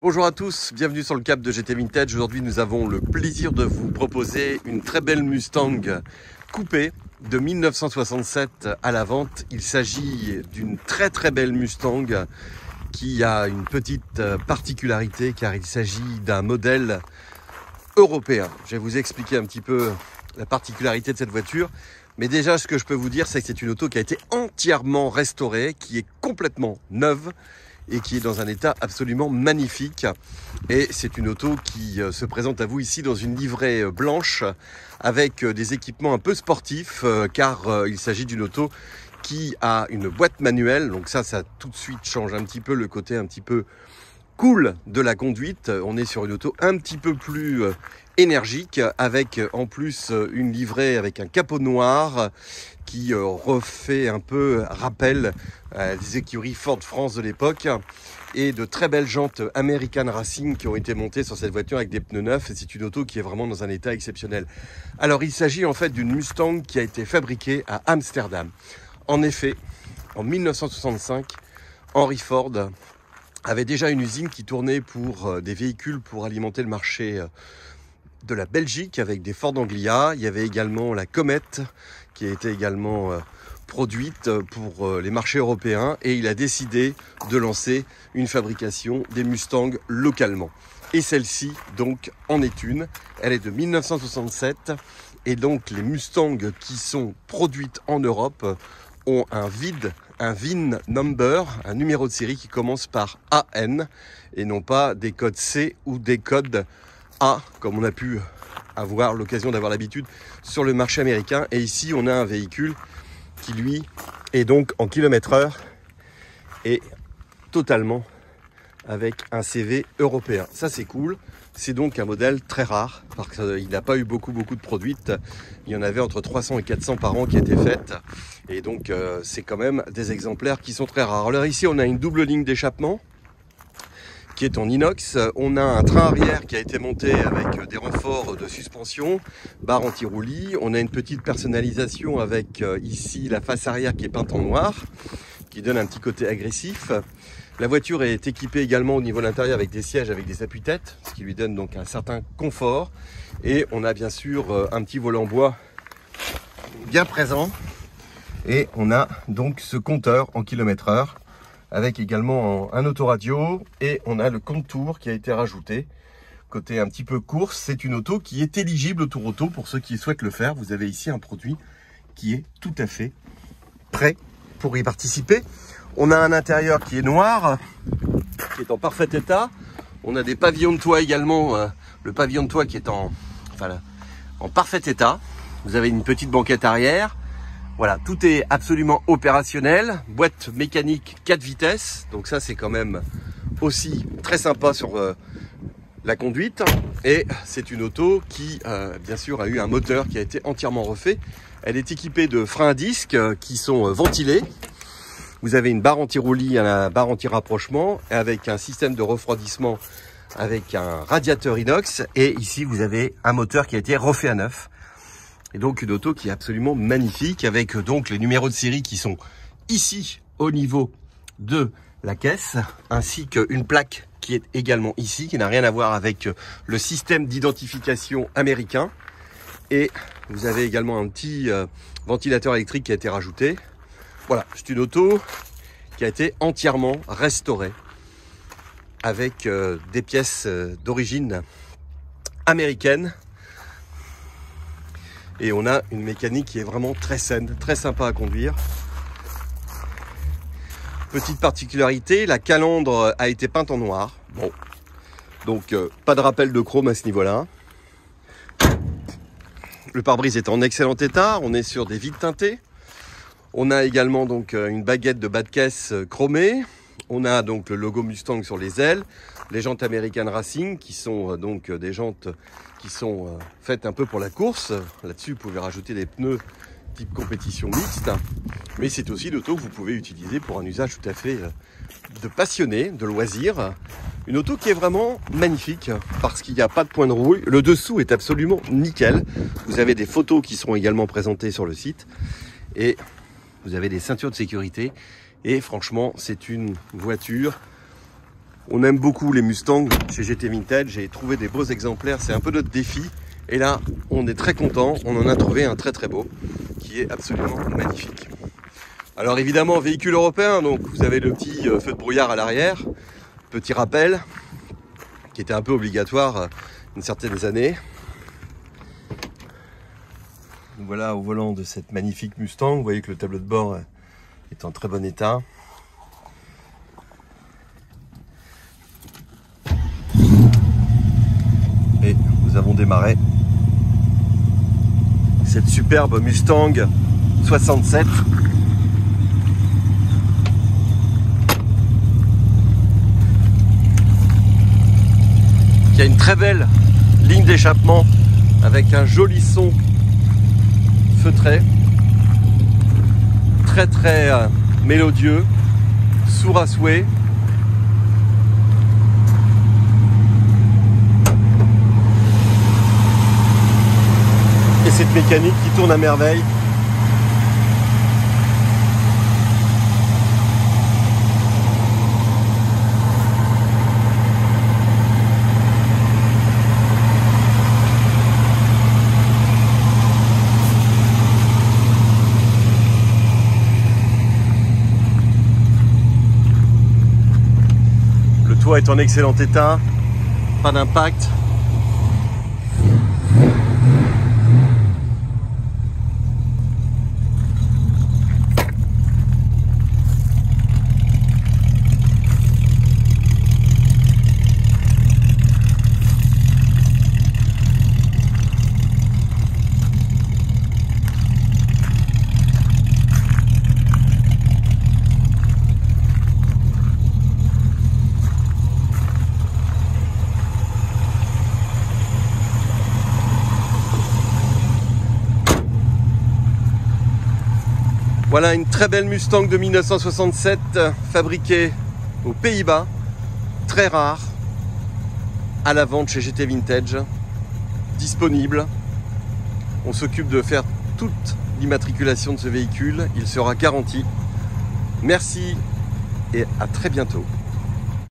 Bonjour à tous, bienvenue sur le Cap de GT Vintage. Aujourd'hui nous avons le plaisir de vous proposer une très belle Mustang coupée de 1967 à la vente. Il s'agit d'une très belle Mustang qui a une petite particularité car il s'agit d'un modèle européen. Je vais vous expliquer un petit peu la particularité de cette voiture. Mais déjà, ce que je peux vous dire, c'est que c'est une auto qui a été entièrement restaurée, qui est complètement neuve et qui est dans un état absolument magnifique. Et c'est une auto qui se présente à vous ici dans une livrée blanche avec des équipements un peu sportifs car il s'agit d'une auto qui a une boîte manuelle. Donc ça tout de suite change un petit peu le côté un petit peu cool de la conduite. On est sur une auto un petit peu plus énergique avec en plus une livrée avec un capot noir qui refait un peu rappel des écuries Ford France de l'époque et de très belles jantes American Racing qui ont été montées sur cette voiture avec des pneus neufs et c'est une auto qui est vraiment dans un état exceptionnel. Alors il s'agit en fait d'une Mustang qui a été fabriquée à Amsterdam. En effet, en 1965, Henry Ford avait déjà une usine qui tournait pour des véhicules pour alimenter le marché de la Belgique avec des Ford Anglia. Il y avait également la Comet qui a été également produite pour les marchés européens et il a décidé de lancer une fabrication des Mustangs localement. Et celle-ci donc en est une. Elle est de 1967 et donc les Mustangs qui sont produites en Europe ont un VIN number, un numéro de série qui commence par AN et non pas des codes C ou des codes A comme on a pu avoir l'occasion d'avoir l'habitude sur le marché américain. Et ici on a un véhicule qui lui est donc en km/h et totalement avec un CV européen. Ça c'est cool. C'est donc un modèle très rare parce qu'il n'a pas eu beaucoup de produites. Il y en avait entre 300 et 400 par an qui étaient faites. Et donc c'est quand même des exemplaires qui sont très rares. Alors ici on a une double ligne d'échappement qui est en inox. On a un train arrière qui a été monté avec des renforts de suspension, barre anti-roulis. On a une petite personnalisation avec ici la face arrière qui est peinte en noir, qui donne un petit côté agressif. La voiture est équipée également au niveau de l'intérieur avec des sièges avec des appuis-têtes, ce qui lui donne donc un certain confort. Et on a bien sûr un petit volant bois bien présent. Et on a donc ce compteur en km/h avec également un autoradio et on a le compte-tour qui a été rajouté. Côté un petit peu course, c'est une auto qui est éligible au Tour Auto pour ceux qui souhaitent le faire. Vous avez ici un produit qui est tout à fait prêt pour y participer. On a un intérieur qui est noir, qui est en parfait état. On a des pavillons de toit également, le pavillon de toit qui est en parfait état. Vous avez une petite banquette arrière. Voilà, tout est absolument opérationnel. Boîte mécanique 4 vitesses. Donc ça, c'est quand même aussi très sympa sur la conduite. Et c'est une auto qui, bien sûr, a eu un moteur qui a été entièrement refait. Elle est équipée de freins à disque qui sont ventilés. Vous avez une barre anti-roulis, une barre anti-rapprochement avec un système de refroidissement avec un radiateur inox. Et ici, vous avez un moteur qui a été refait à neuf. Et donc une auto qui est absolument magnifique avec donc les numéros de série qui sont ici au niveau de la caisse, ainsi qu'une plaque qui est également ici, qui n'a rien à voir avec le système d'identification américain. Et vous avez également un petit ventilateur électrique qui a été rajouté. Voilà, c'est une auto qui a été entièrement restaurée avec des pièces d'origine américaine. Et on a une mécanique qui est vraiment très saine, très sympa à conduire. Petite particularité, la calandre a été peinte en noir. Bon, donc pas de rappel de chrome à ce niveau-là. Le pare-brise est en excellent état. On est sur des vitres teintées. On a également donc une baguette de bas de caisse chromée. On a donc le logo Mustang sur les ailes, les jantes American Racing qui sont donc des jantes qui sont faites un peu pour la course. Là-dessus, vous pouvez rajouter des pneus type compétition mixte. Mais c'est aussi l'auto que vous pouvez utiliser pour un usage tout à fait de passionné, de loisir. Une auto qui est vraiment magnifique parce qu'il n'y a pas de point de rouille. Le dessous est absolument nickel. Vous avez des photos qui seront également présentées sur le site. Et vous avez des ceintures de sécurité. Et franchement, c'est une voiture On aime beaucoup les Mustangs chez GT Vintage. J'ai trouvé des beaux exemplaires. C'est un peu notre défi. Et là, on est très content. On en a trouvé un très très beau qui est absolument magnifique. Alors évidemment, véhicule européen. Donc vous avez le petit feu de brouillard à l'arrière. Petit rappel qui était un peu obligatoire une certaine année. Voilà au volant de cette magnifique Mustang. Vous voyez que le tableau de bord est en très bon état. Et nous avons démarré cette superbe Mustang 67. Qui a une très belle ligne d'échappement avec un joli son feutré, très mélodieux, sourd à souhait. Et cette mécanique qui tourne à merveille. Le toit est en excellent état, pas d'impact. Voilà une très belle Mustang de 1967 fabriquée aux Pays-Bas, très rare, à la vente chez GT Vintage, disponible. On s'occupe de faire toute l'immatriculation de ce véhicule, il sera garanti. Merci et à très bientôt.